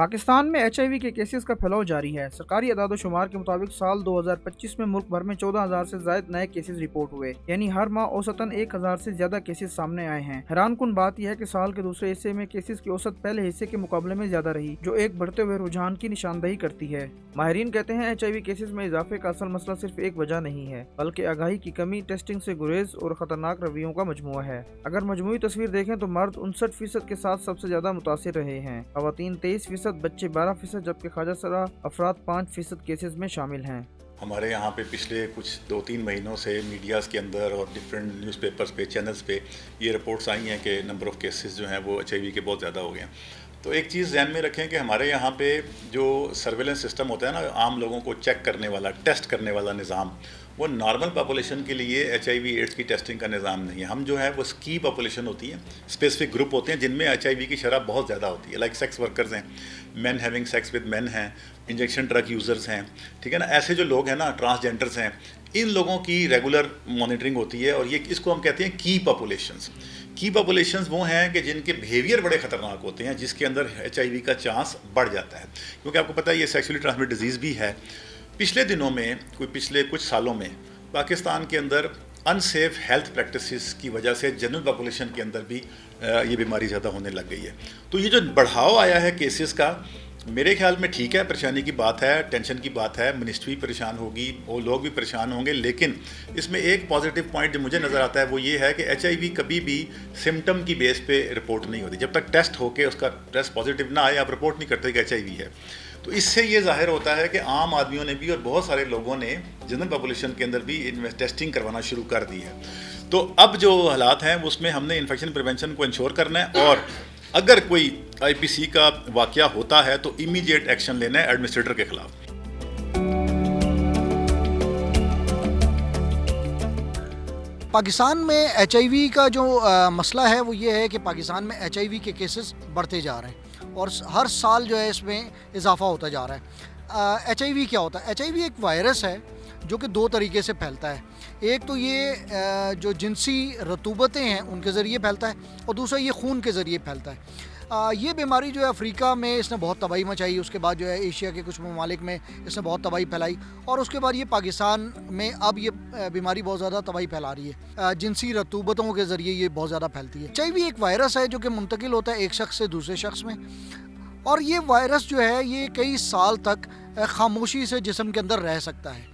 पाकिस्तान में HIV के cases का फैलाव जारी है। सरकारी अदाद-ओ-शुमार के मुताबिक साल 2025 में मुल्क भर में 14,000 से ज्यादा नए केसेस रिपोर्ट हुए, यानी हर माह औसतन 1,000 से ज्यादा केसेस सामने आए हैं। हैरानकुन बात यह है कि साल के दूसरे हिस्से में केसेस की औसत पहले हिस्से के मुकाबले में ज्यादा रही, जो एक बढ़ते हुए रुझान की निशानदही करती है। माहिरीन कहते हैं HIV केसेस में इजाफे का असल मसला सिर्फ एक वजह नहीं है, बल्कि आगाही की कमी, टेस्टिंग से गुरेज और खतरनाक रवैयों का मजमुआ है। अगर मजमूई तस्वीर देखें तो मर्द 59% के साथ सबसे ज्यादा मुतासिर रहे हैं, खवातीन 23%, बच्चे 12%, जबकि ख्वाजा अफराद 5% केसेस में शामिल हैं। हमारे यहाँ पे पिछले कुछ 2-3 महीनों से मीडियाज़ के अंदर और डिफरेंट न्यूज़पेपर्स पे, चैनल्स पे ये रिपोर्ट्स आई हैं कि नंबर ऑफ़ केसेस जो हैं वो HIV के बहुत ज़्यादा हो गए हैं। तो एक चीज़ ध्यान में रखें कि हमारे यहाँ पे जो सर्वेलेंस सिस्टम होता है ना, आम लोगों को चेक करने वाला, टेस्ट करने वाला निज़ाम, वो नॉर्मल पॉपुलेशन के लिए HIV एड्स की टेस्टिंग का निज़ाम नहीं है। हम जो है वो की पॉपुलेशन होती है, स्पेसिफिक ग्रुप होते हैं जिनमें HIV की शरह बहुत ज़्यादा होती है, लाइक सेक्स वर्कर्स हैं, man having sex with man हैं, इंजेक्शन ड्रग यूज़र्स हैं, ठीक है ना, ऐसे जो लोग हैं ना, ट्रांसजेंडर्स हैं, इन लोगों की रेगुलर मॉनिटरिंग होती है। और ये इसको हम कहते हैं की पॉपुलेशंस। की पॉपुलेशंस वो हैं कि जिनके बिहेवियर बड़े ख़तरनाक होते हैं, जिसके अंदर HIV का चांस बढ़ जाता है, क्योंकि आपको पता है ये सेक्सुअली ट्रांसमिटेड डिजीज़ भी है। पिछले दिनों में, पिछले कुछ सालों में पाकिस्तान के अंदर अनसेफ हेल्थ प्रैक्टिसेस की वजह से जनरल पॉपुलेशन के अंदर भी ये बीमारी ज़्यादा होने लग गई है। तो ये जो बढ़ाव आया है केसेस का, मेरे ख्याल में ठीक है, परेशानी की बात है, टेंशन की बात है, मिनिस्ट्री परेशान होगी, वो लोग भी परेशान होंगे। लेकिन इसमें एक पॉजिटिव पॉइंट जो मुझे नज़र आता है वो ये है कि HIV कभी भी सिम्टम की बेस पे रिपोर्ट नहीं होती। जब तक टेस्ट होके उसका टेस्ट पॉजिटिव ना आए, आप रिपोर्ट नहीं करते कि HIV है। तो इससे ये ज़ाहिर होता है कि आम आदमियों ने भी और बहुत सारे लोगों ने जनरल पॉपुलेशन के अंदर भी टेस्टिंग करवाना शुरू कर दी है। तो अब जो हालात हैं उसमें हमने इन्फेक्शन प्रिवेंशन को इंश्योर करना है, और अगर कोई IPC का वाकया होता है तो इमीडिएट एक्शन लेना है एडमिनिस्ट्रेटर के खिलाफ। पाकिस्तान में HIV का जो मसला है वो ये है कि पाकिस्तान में HIV के केसेस बढ़ते जा रहे हैं और हर साल जो है इसमें इजाफा होता जा रहा है। HIV क्या होता है? HIV एक वायरस है जो कि दो तरीके से फैलता है। एक तो ये जो जिनसी रतूबतें हैं उनके ज़रिए फैलता है, और दूसरा ये खून के ज़रिए फैलता है। ये बीमारी जो है अफ्रीका में इसने बहुत तबाही मचाई, उसके बाद जो है एशिया के कुछ ममालिक में इसने बहुत तबाही फैलाई, और उसके बाद ये पाकिस्तान में अब ये बीमारी बहुत ज़्यादा तबाही फैला रही है। जिनसी रतूबतों के ज़रिए ये बहुत ज़्यादा फैलती है। HIV एक वायरस है जो कि मुंतकिल होता है एक शख्स से दूसरे शख्स में, और ये वायरस जो है ये कई साल तक खामोशी से जिस्म के अंदर रह सकता है।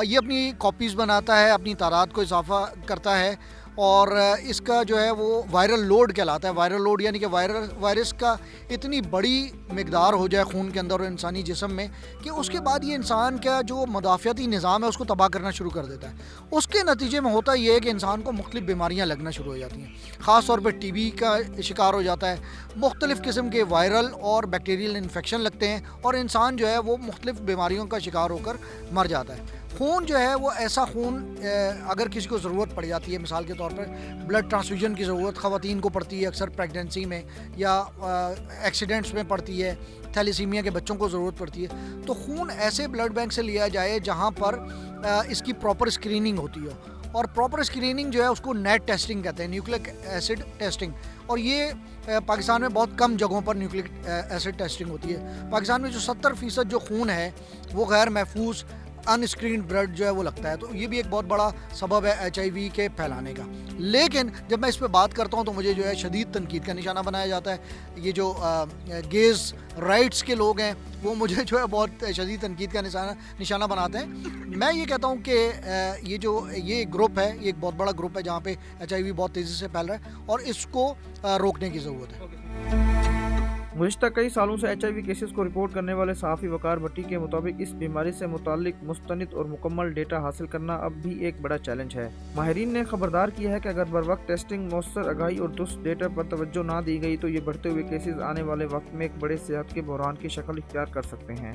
ये अपनी कॉपीज़ बनाता है, अपनी तादाद को इजाफा करता है, और इसका जो है वो वायरल लोड कहलाता है। वायरल लोड यानी कि वायरस का इतनी बड़ी मिकदार हो जाए खून के अंदर और इंसानी जिस्म में कि उसके बाद ये इंसान का जो मदाफ़ियाती निज़ाम है उसको तबाह करना शुरू कर देता है। उसके नतीजे में होता ये है कि इंसान को मुख्तलिफ़ बीमारियाँ लगना शुरू हो जाती हैं, ख़ास तौर पर TB का शिकार हो जाता है, मुख्तलिफ़ किस्म के वायरल और बैक्टीरियल इन्फेक्शन लगते हैं, और इंसान जो है वो मुख्तलिफ़ बीमारियों का शिकार होकर मर जाता है। खून जो है वो ऐसा खून, अगर किसी को ज़रूरत पड़ जाती है, मिसाल के तौर पर ब्लड ट्रांसफ्यूजन की ज़रूरत ख़वातीन को पड़ती है अक्सर प्रेगनेंसी में, या एक्सीडेंट्स में पड़ती है, थैलेसीमिया के बच्चों को ज़रूरत पड़ती है, तो खून ऐसे ब्लड बैंक से लिया जाए जहाँ पर इसकी प्रॉपर स्क्रीनिंग होती हो। और प्रॉपर स्क्रीनिंग जो है उसको नेट टेस्टिंग कहते हैं, न्यूक्लिक एसिड टेस्टिंग, और ये पाकिस्तान में बहुत कम जगहों पर न्यूक्लिक एसिड टेस्टिंग होती है। पाकिस्तान में जो 70% जो खून है वो गैर महफूज अनस्क्रीन्ड ब्लड जो है वो लगता है, तो ये भी एक बहुत बड़ा सबब है HIV के फैलाने का। लेकिन जब मैं इस पे बात करता हूँ तो मुझे जो है शदीद तनकीद का निशाना बनाया जाता है। ये जो गेज़ राइट्स के लोग हैं वो मुझे जो है बहुत शदीद तनकीद का निशाना बनाते हैं। मैं ये कहता हूँ कि ये ग्रुप है, ये एक बहुत बड़ा ग्रुप है जहाँ पे HIV बहुत तेज़ी से फैल रहा है, और इसको रोकने की ज़रूरत है। गुज़िश्ता कई सालों से HIV केसेस को रिपोर्ट करने वाले सहाफ़ी वकार भट्टी के मुताबिक इस बीमारी से मुताल्लिक मुस्तनिद और मुकम्मल डेटा हासिल करना अब भी एक बड़ा चैलेंज है। माहिरीन ने खबरदार किया है कि अगर बर वक्त टेस्टिंग, मौसर आगाही और दुरुस्त डेटा पर तवज्जो ना दी गई तो ये बढ़ते हुए केसेस आने वाले वक्त में एक बड़े सेहत के बहरान की शक्ल इख्तियार कर सकते हैं।